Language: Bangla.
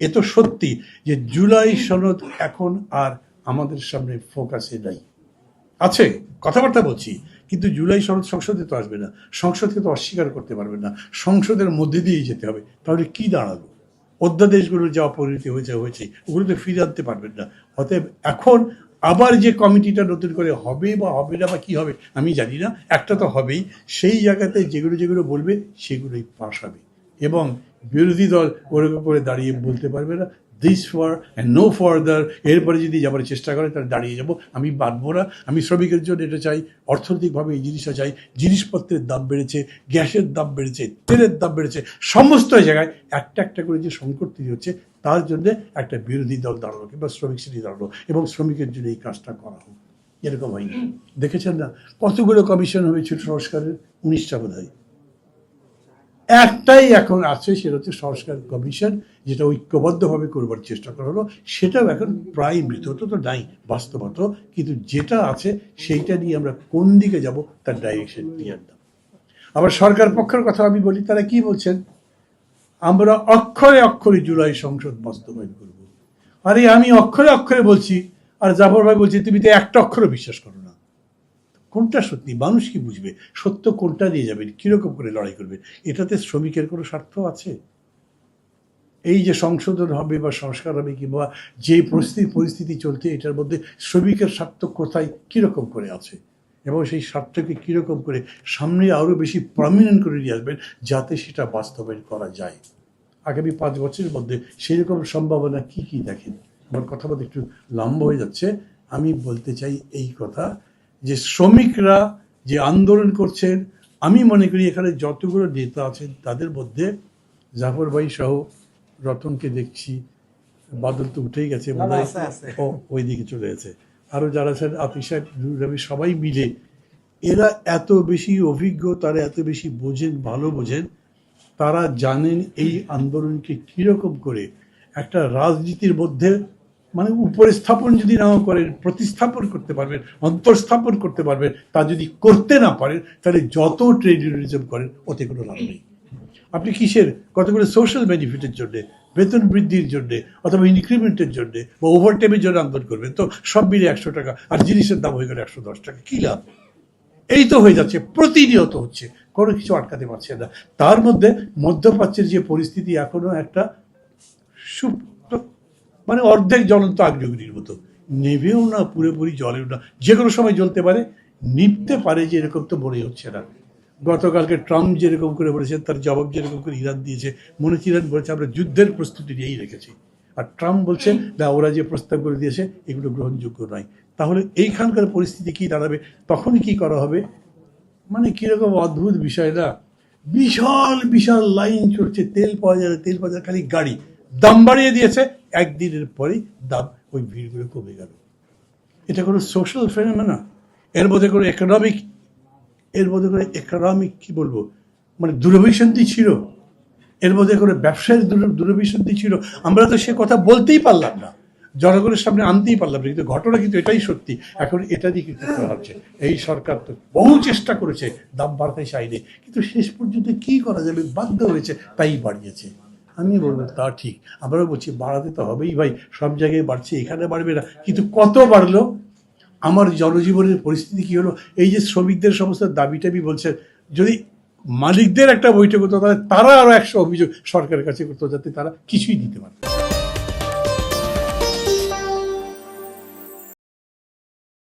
এ তো সত্যি যে জুলাই সনদ এখন আর আমাদের সামনে ফোকাসে নাই, আছে কথাবার্তা বলছি, কিন্তু জুলাই সনদ সংসদে তো আসবে না, সংসদকে তো অস্বীকার করতে পারবে না, সংসদের মধ্যে দিয়েই যেতে হবে। তাহলে কি দাঁড়ালো? অধ্যাদেশগুলোর যা পরিণতি হয়েছে ওগুলো তো ফিরে আনতে পারবেন না। অতএব এখন আবার যে কমিটিটা নতুন করে হবে বা হবে না বা কি হবে আমি জানি না, একটা তো হবেই। সেই জায়গাতে যেগুলো যেগুলো বলবে সেগুলোই পাশ হবে, এবং বিরোধী দল ওরকম করে দাঁড়িয়ে বলতে পারবে না this far and no further. এরপরে যদি যাবার চেষ্টা করে তাহলে দাঁড়িয়ে যাব, আমি বাঁধবো না। আমি শ্রমিকের জন্য এটা চাই, অর্থনৈতিকভাবে এই জিনিসটা চাই। জিনিসপত্রের দাম বেড়েছে, গ্যাসের দাম বেড়েছে, তেলের দাম বেড়েছে, সমস্ত জায়গায় একটা একটা করে যে সংকট তৈরি হচ্ছে, তার জন্য একটা বিরোধী দল দাঁড়ালো কিংবা শ্রমিক শ্রেণী দাঁড়ালো এবং শ্রমিকের জন্য এই কাজটা করা হোক। এরকম হয়নি। দেখেছেন না কতগুলো কমিশন হয়েছিল সংস্কারের? 19টা বোধ হয়। একটাই এখন আছে, সেটা হচ্ছে সংস্কার কমিশন, যেটা ঐক্যবদ্ধভাবে করবার চেষ্টা করা হলো। সেটাও এখন প্রায় মৃত, তো নাই বাস্তবত, কিন্তু যেটা আছে সেইটা নিয়ে আমরা কোন দিকে যাব তার ডাইরেকশন ক্লিয়ার না। আবার সরকার পক্ষের কথা আমি বলি, তারা কি বলছেন? আমরা অক্ষরে অক্ষরে জুলাই সংসদ বাস্তবায়ন করব। আরে আমি অক্ষরে অক্ষরে বলছি, আর জাফর ভাই বলছি তুমি তো একটা অক্ষরও বিশ্বাস করো না। কোনটা সত্যি? মানুষ কি বুঝবে সত্য কোনটা দিয়ে যাবেন, কিরকম করে লড়াই করবেন? এটাতে শ্রমিকের কোনো স্বার্থ আছে? এই যে সংশোধন হবে বা সংস্কার হবে কিংবা যে পরিস্থিতি চলছে, এটার মধ্যে শ্রমিকের স্বার্থ কোথায়, কিরকম করে আছে, এবং সেই স্বার্থকে কিরকম করে সামনে আরও বেশি প্রমিনেন্ট করে নিয়ে আসবেন যাতে সেটা বাস্তবায়ন করা যায় আগামী 5 বছরের মধ্যে। সেরকম সম্ভাবনা কি কি দেখেন? আমার কথা বলতে একটু লম্বা হয়ে যাচ্ছে। আমি বলতে চাই এই কথা যে শ্রমিকরা যে আন্দোলন করছেন, আমি মনে করি এখানে যতগুলো নেতা আছেন তাদের মধ্যে জাফর ভাই সহ, রতনকে দেখছি, বাদল তো উঠেই গেছে মনে হয়, ও ওই দিকে চলে গেছে, আরও যারা আছেন আতিক সাহেব, রবি, সবাই মিলে এরা এত বেশি অভিজ্ঞ, তারা এত বেশি বোঝেন, ভালো বোঝেন, তারা জানেন এই আন্দোলনকে কীরকম করে একটা রাজনীতির মধ্যে মানে উপরে স্থাপন যদি নাও করেন, প্রতিস্থাপন করতে পারবেন, অন্তর্স্থাপন করতে পারবেন। তা যদি করতে না পারেন তাহলে যত ট্রেড ইউনিয়নিজম করেন ওতে কোনো লাভ নেই। আপনি কিসের কতগুলো সোশ্যাল বেনিফিটের জন্যে, বেতন বৃদ্ধির জন্যে অথবা ইনক্রিমেন্টের জন্যে বা ওভারটাইমের জন্য আন্দোলন করবেন, তো সব মিলে 100 টাকা আর জিনিসের দাম হয়ে গেল 110 টাকা, কী লাভ? এই তো হয়ে যাচ্ছে, প্রতিনিয়ত হচ্ছে, কোনো কিছু আটকাতে পারছে না। তার মধ্যে মধ্যপ্রাচ্যের যে পরিস্থিতি এখনো একটা সুপ্ত মানে অর্ধেক জ্বলন্ত আগ্নেয়গিরির মতো, নেভেও না পুরোপুরি জ্বলেও না, যে কোনো সময় জ্বলতে পারে, নিভতে পারে, যে এরকম তো মনে হচ্ছে না। গতকালকে ট্রাম্প যেরকম করে বলেছেন তার জবাব যেরকম করে ইরান দিয়েছে, মনে হচ্ছে ইরান বলেছে আমরা যুদ্ধের প্রস্তুতি নিয়েই রেখেছি, আর ট্রাম্প বলছেন না ওরা যে প্রস্তাব করে দিয়েছে এগুলো গ্রহণযোগ্য নয়। তাহলে এইখানকার পরিস্থিতি কি দাঁড়াবে, তখন কি করা হবে? মানে কিরকম অদ্ভুত বিষয় না, বিশাল বিশাল লাইন চলছে, তেল পাওয়া যায়, খালি গাড়ি দাম বাড়িয়ে দিয়েছে, একদিনের পরেই দাম ওই ভিড়গুলো কমে গেল। এটা কোনো সোশ্যাল ফেনোমেনা? এর মধ্যে কোনো একাডেমিক কি বলবো মানে দূরভিসন্ধি ছিল, এর মধ্যে কোনো ব্যবসায়িক দূরভিসন্ধি ছিল। আমরা তো সে কথা বলতেই পারলাম না, জনগণের সামনে আনতেই পারলাম না, কিন্তু ঘটনা কিন্তু এটাই সত্যি। এখন এটা দিয়ে কিন্তু করা হচ্ছে, এই সরকার তো বহু চেষ্টা করেছে দাম বাড়তে চাইলে, কিন্তু শেষ পর্যন্ত কি করা যাবে, বাধ্য হয়েছে তাই বাড়িয়েছে। আমি বলবো তা ঠিক, আমরাও বলছি বাড়াতে তো হবেই ভাই, সব জায়গায় বাড়ছে, এখানে বাড়বে না, কিন্তু কত বাড়লো? আমার জনজীবনের পরিস্থিতি কি হলো? এই যে শ্রমিকদের সমস্ত দাবি টাবি বলছে, যদি মালিকদের একটা বৈঠক হতো তাহলে তারা আরো 100 অভিযোগ সরকারের কাছে করতো যাতে তারা কিছুই দিতে পারে।